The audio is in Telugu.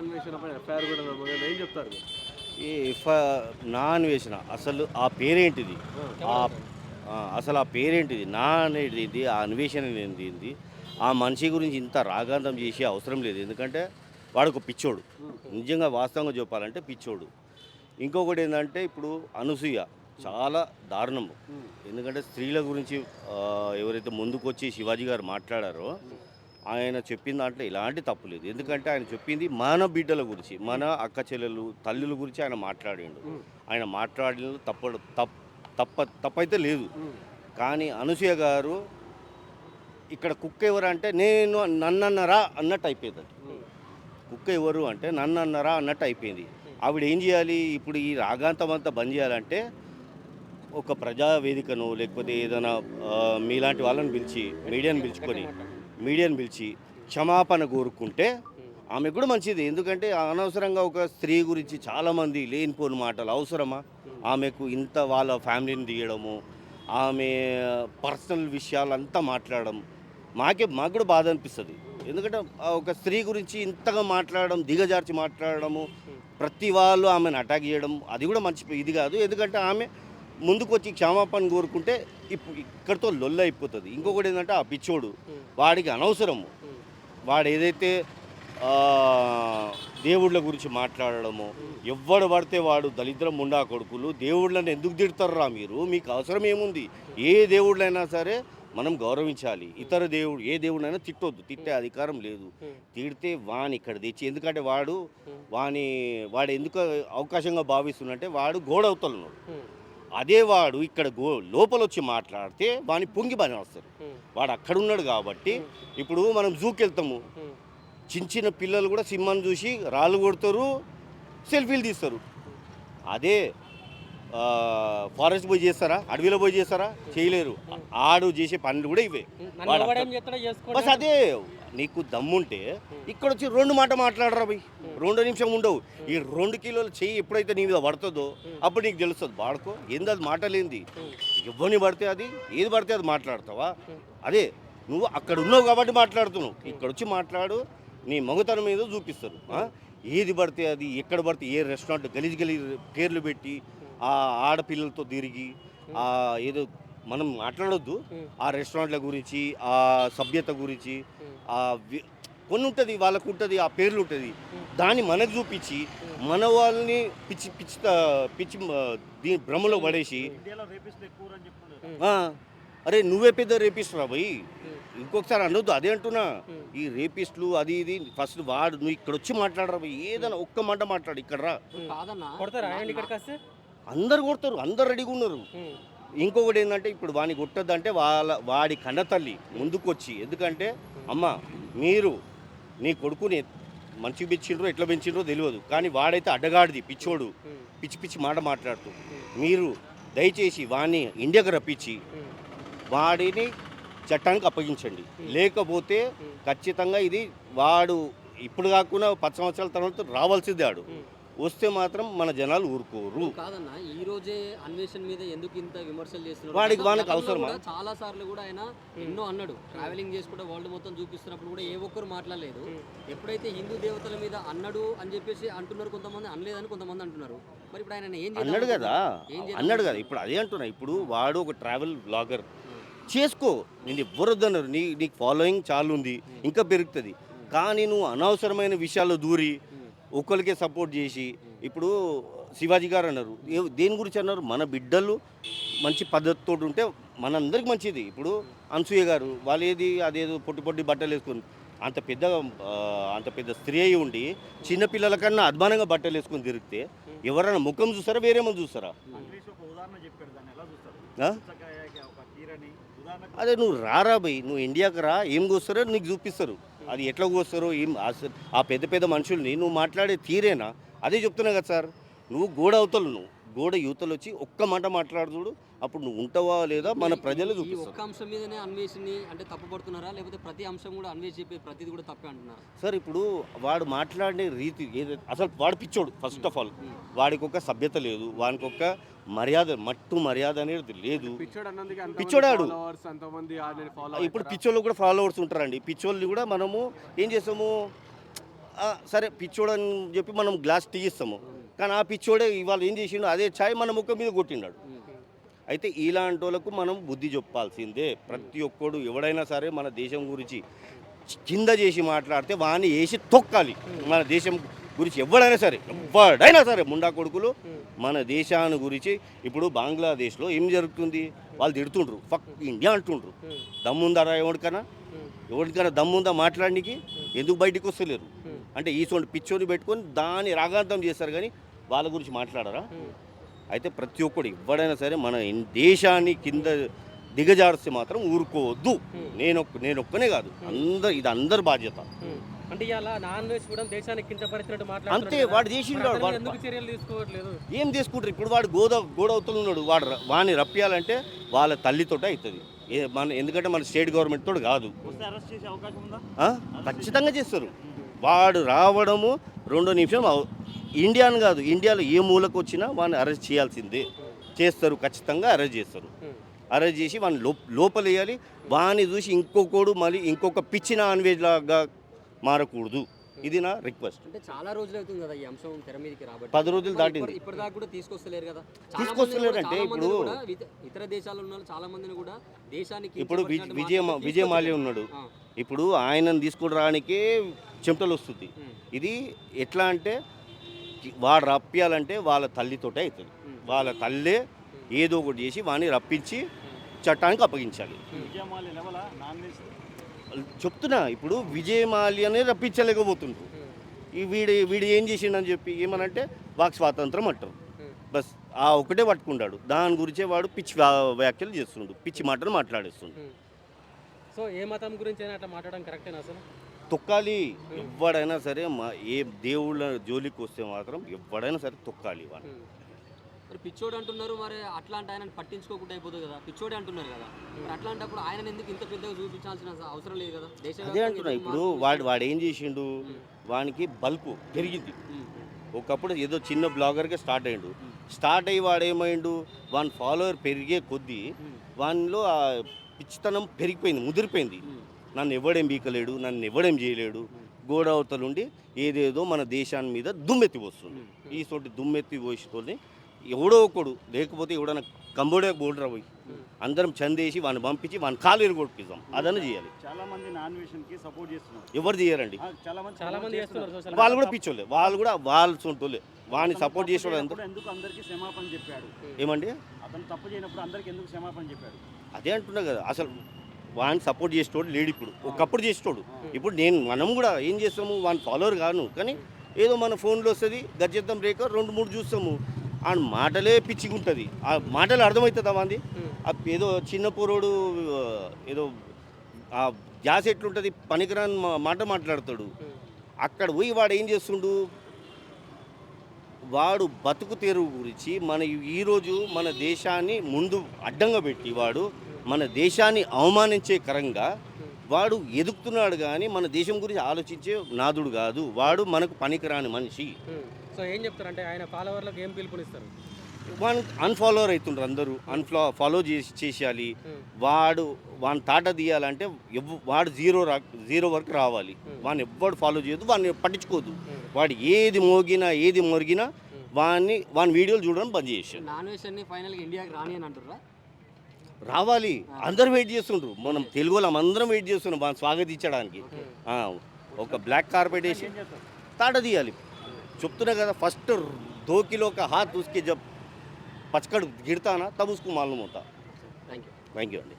అన్వేషణ పైన ఎఫ్ఐఆర్ కూడా నమోదైంది. ఏం చెప్తారు మీరు? ఈ నాన్ వేసిన అసలు ఆ పేరేంటిది? ఆ అసలు ఆ పేరేంటిది? నా అనేది ఏంది? ఆ అన్వేషణ ఏంది? ఆ మనిషి గురించి ఇంత రాగాంతం చేసే అవసరం లేదు. ఎందుకంటే వాడొక పిచ్చోడు. నిజంగా వాస్తవంగా చెప్పాలంటే పిచ్చోడు. ఇంకొకటి ఏంటంటే ఇప్పుడు అనసూయ చాలా దారుణము. ఎందుకంటే స్త్రీల గురించి ఎవరైతే ముందుకొచ్చి శివాజీ గారు మాట్లాడారో ఆయన చెప్పిన దాంట్లో ఎలాంటి తప్పు లేదు. ఎందుకంటే ఆయన చెప్పింది మన బిడ్డల గురించి, మన అక్క చెల్లెలు తల్లుల గురించి ఆయన మాట్లాడిండు. ఆయన మాట్లాడిన తప్పైతే లేదు. కానీ అనసూయ గారు ఇక్కడ కుక్క ఎవరు అంటే నేను నన్నన్నరా అన్నట్టు అయిపోయింది. కుక్క ఎవరు అంటే నన్నన్నరా అన్నట్టు అయిపోయింది. ఆవిడ ఏం చేయాలి ఇప్పుడు? ఈ రాగాంతం అంతా బంద్ చేయాలంటే ఒక ప్రజావేదికను లేకపోతే ఏదైనా మీలాంటి వాళ్ళని పిలిచి మీడియాని పిలిచి క్షమాపణ కోరుకుంటే ఆమె కూడా మంచిది. ఎందుకంటే అనవసరంగా ఒక స్త్రీ గురించి చాలామంది లేనిపోని మాటలు అవసరమా? ఆమెకు ఇంత వాళ్ళ ఫ్యామిలీని తీయడము, ఆమె పర్సనల్ విషయాలంతా మాట్లాడడం మాకు కూడా బాధ అనిపిస్తుంది. ఎందుకంటే ఒక స్త్రీ గురించి ఇంతగా మాట్లాడడం, దిగజార్చి మాట్లాడడము, ప్రతి వాళ్ళు ఆమెను అటాక్ చేయడం అది కూడా మంచి ఇది కాదు. ఎందుకంటే ఆమె ముందుకు వచ్చి క్షమాపణ కోరుకుంటే ఇక్కడితో లొల్లు అయిపోతుంది. ఇంకొకటి ఏంటంటే ఆ పిచ్చోడు వాడికి అనవసరము. వాడు ఏదైతే దేవుళ్ళ గురించి మాట్లాడడము, ఎవ్వడు పడితే వాడు దళిద్రం ముండా కొడుకులు దేవుళ్ళని ఎందుకు తిడతారా మీరు? మీకు అవసరం ఏముంది? ఏ దేవుళ్ళైనా సరే మనం గౌరవించాలి. ఇతర దేవుడు ఏ దేవుడైనా తిట్టొద్దు, తిట్టే అధికారం లేదు. తిడితే వాని ఇక్కడ తెచ్చి, ఎందుకంటే వాడు ఎందుకు అవకాశంగా భావిస్తున్నంటే వాడు గోడవతలున్నాడు. అదే వాడు ఇక్కడ లోపల వచ్చి మాట్లాడితే వాని పొంగి పని వస్తారు. వాడు అక్కడ ఉన్నాడు కాబట్టి ఇప్పుడు మనం జూకి వెళ్తాము, చిన్న పిల్లలు కూడా సింహాన్ని చూసి రాళ్ళు కొడతారు, సెల్ఫీలు తీస్తారు. అదే ఫారెస్ట్ పోయి చేస్తారా? అడవిలో పోయి చేస్తారా? చేయలేరు. ఆడు చేసే పనులు కూడా ఇవే. బస్ అదే నీకు దమ్ముంటే ఇక్కడ వచ్చి 2 మాట మాట్లాడరా పోయి, 2 నిమిషం ఉండవు. ఈ 2 కిలోల చెయ్యి ఎప్పుడైతే నీ మీద పడుతుందో అప్పుడు నీకు తెలుస్తుంది. వాడుకో ఏంది అది మాటలేంది. ఎవరిని పడితే అది ఏది పడితే అది మాట్లాడతావా? అదే నువ్వు అక్కడ ఉన్నావు కాబట్టి మాట్లాడుతున్నావు. ఇక్కడ వచ్చి మాట్లాడు, నీ మగతనం మీద చూపిస్తారు. ఏది పడితే అది, ఎక్కడ పడితే ఏ రెస్టారెంట్ గలీజ్ పేర్లు పెట్టి ఆ ఆడపిల్లలతో తిరిగి ఏదో మనం మాట్లాడొద్దు. ఆ రెస్టారెంట్ల గురించి, ఆ సభ్యత గురించి, కొన్ని ఉంటుంది వాళ్ళకు ఉంటుంది, ఆ పేర్లు ఉంటుంది. దాన్ని మనకు చూపించి మన వాళ్ళని పిచ్చి పిచ్చి పిచ్చి దీని భ్రమలో పడేసి అరే నువ్వే పెద్ద రేపిస్ట్ రా భయ్, ఇంకొకసారి అనొద్దు. అదే అంటున్నా, ఈ రేపిస్టులు అది ఇది ఫస్ట్ వాడు నువ్వు ఇక్కడ వచ్చి మాట్లాడరా భయ్, ఏదైనా ఒక్క మాట మాట్లాడు. ఇక్కడ రా, అందరు కొడతారు, అందరు రెడీగా ఉన్నారు. ఇంకొకటి ఏంటంటే ఇప్పుడు వాడిని కొట్టద్దంటే వాడి కన్నతల్లి ముందుకొచ్చి, ఎందుకంటే అమ్మ మీరు నీ కొడుకుని మంచిగా పెంచిండ్రో ఎట్లా పెంచిండ్రో తెలియదు, కానీ వాడైతే అడ్డగాడిది పిచ్చోడు, పిచ్చి పిచ్చి మాట మాట్లాడుతూ, మీరు దయచేసి వాడిని ఇండియాకి రప్పించి వాడిని చట్టానికి అప్పగించండి. లేకపోతే ఖచ్చితంగా ఇది వాడు ఇప్పుడు కాకుండా 10 సంవత్సరాల తర్వాత రావాల్సిందే. ఆడు వస్తే మాత్రం మన జనాలు ఊరుకోరు. కాదన్నా, ఈ రోజే అన్వేషణ మీద ఎందుకు ఇంత విమర్శలు చేస్తున్నారు? వాడికి అవసరమా? చాలా సార్లు కూడా ఆయన ఎన్నో అన్నాడు, ట్రావెలింగ్ చేసి కూడా వరల్డ్ మొత్తం చూపిస్తున్నప్పుడు కూడా ఏ ఒక్కరు మాట్లాడలేదు. ఎప్పుడైతే హిందూ దేవతల మీద అన్నాడు అని చెప్పేసి అంటున్నారు కొంతమంది, అనలేదని కొంతమంది అంటున్నారు. మరి ఇప్పుడు ఆయన ఏం అన్నాడు కదా, ఇప్పుడు అదే అంటున్నా. ఇప్పుడు వాడు ఒక ట్రావెల్ బ్లాగర్ చేసుకో, నేను ఎవ్వరొద్దన్నారు. నీకు ఫాలోయింగ్ చాలా ఉంది, ఇంకా పెరుగుతుంది. కానీ నువ్వు అనవసరమైన విషయాల్లో దూరి ఒకరికే సపోర్ట్ చేసి, ఇప్పుడు శివాజీ గారు అన్నారు, దేని గురించి అన్నారు? మన బిడ్డలు మంచి పద్ధతితో ఉంటే మనందరికి మంచిది. ఇప్పుడు అనసూయ గారు వాళ్ళు అదేదో పొట్టి బట్టలు వేసుకొని అంత పెద్ద స్త్రీ అయి ఉండి చిన్నపిల్లల కన్నా అద్మానంగా బట్టలు వేసుకొని తిరిగితే ఎవరైనా ముఖం చూస్తారా, వేరేమో చూస్తారా? అదే నువ్వు రారా భయ్, నువ్వు ఇండియాకి రా, ఏం కోస్తారో నీకు చూపిస్తారు. అది ఎట్లా కోస్తారో ఆ పెద్ద పెద్ద మనుషుల్ని నువ్వు మాట్లాడే తీరేనా? అదే చెప్తున్నా కదా సార్, నువ్వు గోడ యువతలు వచ్చి ఒక్క మాట మాట్లాడుతుడు, అప్పుడు నువ్వు ఉంటావా లేదా మన ప్రజలు చూపిస్తారు. ఒక్క అంశం మీదనే అన్వేషణని అంటే తప్పుపడుతున్నారా, లేకపోతే ప్రతి అంశం కూడా అన్వేషి చెప్పే ప్రతిది కూడా తప్పే అంటున్నారు సార్? ఇప్పుడు వాడు మాట్లాడే రీతి అసలు వాడు పిచ్చోడు. ఫస్ట్ ఆఫ్ ఆల్ వాడికి ఒక సభ్యత లేదు, వానికి ఒక మర్యాద అనేది లేదు. పిచ్చోడాడు. ఇప్పుడు పిచ్చోళ్ళు కూడా ఫాలోవర్స్ ఉంటారండి. పిచ్చోళ్ళని కూడా మనము ఏం చేస్తాము, సరే పిచ్చోడు అని చెప్పి మనం గ్లాస్ టీ ఇస్తాము, కానీ ఆ పిచ్చోడే ఇవాళ ఏం చేసిండు అదే ఛాయ్ మన ముఖం మీద కొట్టిండాడు. అయితే ఇలాంటి వాళ్ళకు మనం బుద్ధి చెప్పాల్సిందే. ప్రతి ఒక్కడు ఎవడైనా సరే మన దేశం గురించి కింద చేసి మాట్లాడితే వాడిని వేసి తొక్కాలి. మన దేశం గురించి ఎవడైనా సరే ముండా కొడుకులు మన దేశాన్ని గురించి. ఇప్పుడు బంగ్లాదేశ్లో ఏం జరుగుతుంది, వాళ్ళు తిడుతుండ్రు, ఫక్ ఇండియా అంటుండ్రు. దమ్ముందారా ఎవరికైనా దమ్ముందా మాట్లాడడానికి? ఎందుకు బయటికి వస్తలేరు అంటే ఈసోని పిచ్చోని పెట్టుకొని దాన్ని రాగాంతం చేస్తారు, కానీ వాళ్ళ గురించి మాట్లాడరా? అయితే ప్రతి ఒక్కడు ఎవడైనా సరే మన దేశాన్ని కింద దిగజారిస్తే మాత్రం ఊరుకోవద్దు. నేనొక్కనే కాదు, ఇది అందరి బాధ్యత. అంటే ఇలా నాన్ వెజ్ కూడా దేశానికి కించపరిచినట్టు అంతే మాట్లాడుతున్నారు వాడు చేసిండు. ఎందుకు చర్యలు తీసుకోవట్లేదు? ఏం తీసుకుంటారు ఇప్పుడు? వాడు గోడవుతూ ఉన్నాడు. వాడిని రప్పియాలంటే వాళ్ళ తల్లితోటే అవుతుంది. ఎందుకంటే మన స్టేట్ గవర్నమెంట్ తోటి కాదు. ఖచ్చితంగా చేస్తారు. వాడు రావడము 2 నిమిషం ఇండియాను కాదు, ఇండియాలో ఏ మూలకు వచ్చినా వాడిని అరెస్ట్ చేయాల్సిందే. చేస్తారు, ఖచ్చితంగా అరెస్ట్ చేస్తారు. అరెస్ట్ చేసి వాడిని లోపలేయాలి. వాడిని చూసి ఇంకొకడు మళ్ళీ ఇంకొక పిచ్చి నాన్ వెజ్ లాగా మారకూడదు. ఇది నా రిక్వెస్ట్. అంటే చాలా రోజులు అవుతుంది కదా ఈ అంశం తెర మీదకి రాబట్టి. 10 రోజులు దాటింది. ఇప్పటిదాకా కూడా తీసుకొస్తలేరు కదా. తీసుకొస్తలేరంటే ఇప్పుడు ఇతర దేశాల్లో ఉన్న చాలా మందిని కూడా దేశానికి ఇప్పుడు విజయ మాల్యా ఉన్నాడు. ఇప్పుడు ఆయనను తీసుకురావడానికే చెమటలు వస్తుంది. ఇది ఎట్లా అంటే వాడు రప్పియాలంటే వాళ్ళ తల్లితోటే అవుతుంది. వాళ్ళ తల్లే ఏదో ఒకటి చేసి వాడిని రప్పించి చట్టానికి అప్పగించాలి. చెప్తున్నా, ఇప్పుడు విజయ్ మాల్యానే రప్పించలేకపోతుండ్రు. ఈ వీడు ఏం చేసిండని చెప్పి ఏమనంటే వాక్ స్వాతంత్రం అంటారు. బస్ ఆ ఒకటే పట్టుకుంటాడు. దాని గురించే వాడు పిచ్చి వ్యాఖ్యలు చేస్తుండు, పిచ్చి మాటలు మాట్లాడేస్తుండు. సో ఏ మతం గురించి అయినా అట్లా మాట్లాడడం కరెక్టేనా? అసలు తొక్కాలి. ఎవడైనా సరే ఏ దేవుళ్ళ జోలికి వస్తే మాత్రం ఎవడైనా సరే తొక్కాలి వాడు. మరి పిచ్చోడు అంటున్నారు, మరి అట్లాంటి ఆయన పట్టించుకోకుండా అయిపోతుంది కదా. పిచ్చోడే అంటున్నారు కదా, మరి అట్లాంటప్పుడు ఆయన ఎందుకు ఇంత పెద్దగా చూపించాల్సిన అవసరం లేదు కదా? అదే అంటున్నా. ఇప్పుడు వాడు ఏం చేసిండు, వానికి బల్పు పెరిగింది. ఒకప్పుడు ఏదో చిన్న బ్లాగర్గా స్టార్ట్ అయ్యి వాడేమైండు, వాని ఫాలోవర్ పెరిగే కొద్దీ వానిలో ఆ పిచ్చితనం పెరిగిపోయింది, ముదిరిపోయింది. నన్ను ఎవడేం బీకలేడు, నన్ను ఎవడేం చేయలేడు, గోడవతలుండి ఏదేదో మన దేశాన్ని మీద దుమ్మెత్తి పోస్తుంది. ఈ తోటి దుమ్మెత్తి పోసి ఎవడో ఒకడు, లేకపోతే ఎవడన్నా కంబోడియా బోర్డర్ పోయి అందరం చందేసి వాడిని పంపించి వాడిని కాలు ఎరగొట్టిద్దాం. అదన్నా చేయాలి. చాలా మంది నాన్ వెజ్కి సపోర్ట్ చేస్తున్నారు. ఎవరు చేయరండి, చాలా మంది చేస్తున్నారు. వాళ్ళు కూడా పిచ్చోళ్ళే, వాళ్ళు కూడా వాళ్ళు సొంటోళ్ళే. వాడిని సపోర్ట్ చేసేవాడు ఎందుకు అందరికీ క్షమాపణ చెప్పాడు? ఏమండి అతను తప్పు చేయనప్పుడు అందరికి ఎందుకు క్షమాపణ చెప్పాడు? అదే అంటున్నా కదా, అసలు వాడిని సపోర్ట్ చేసేటోడు లేడు ఇప్పుడు. ఒకప్పుడు చేసేటోడు. ఇప్పుడు మనం కూడా ఏం చేస్తాము, వాడిని ఫాలోవర్ కాను, కానీ ఏదో మన ఫోన్లో వస్తుంది గజ్జెత్తం రేఖ 2-3 చూస్తాము. ఆ మాటలే పిచ్చిగా ఉంటుంది. ఆ మాటలు అర్థమవుతుందా వాంది? ఏదో చిన్న పోరోడు ఏదో ఆ గ్యాస్ ఎట్లుంటుంది పనికిరాని మాట మాట్లాడతాడు. అక్కడ పోయి వాడు ఏం చేస్తుండు, వాడు బతుకు తెరువు గురించి ఈరోజు మన దేశాన్ని ముందు అడ్డంగా పెట్టి వాడు మన దేశాన్ని అవమానించే కరంగా వాడు ఎదుగుతున్నాడు. కానీ మన దేశం గురించి ఆలోచించే నాదుడు కాదు. వాడు మనకు పనికిరాని మనిషి. సో ఏం చెప్తారంటే ఆయన ఫాలోవర్లకు ఏం పిలుపునిస్తారు? వాడిని అన్ఫాలోవర్ అవుతుండ్రు అందరూ. ఫాలో చేసేయాలి. వాడిని తాట తీయాలంటే వాడు జీరో వరకు రావాలి. వాడిని ఎవ్వడు ఫాలో చేయొద్దు, వాడిని పట్టించుకోవద్దు. వాడు ఏది మొరిగినా వాని వీడియోలు చూడడం బంద్ చేసాడు. నాన్ వెజ్ అన్ని ఫైనల్గా ఇండియాకి రాని అని అంటారా? రావాలి. అందరూ వెయిట్ చేస్తుండ్రు. మనం తెలుగు వాళ్ళం అందరం వెయిట్ చేస్తున్నాం వాడిని స్వాగతించడానికి. ఒక బ్లాక్ కార్పెట్ వేసి తాట తీయాలి. చెప్తున్నా కదా, ఫస్ట్ 2 किलो का हाथ उसके जब पचकड़ गिरता ना तब उसको मालूम होता. Thank you. థ్యాంక్ యూ అండి.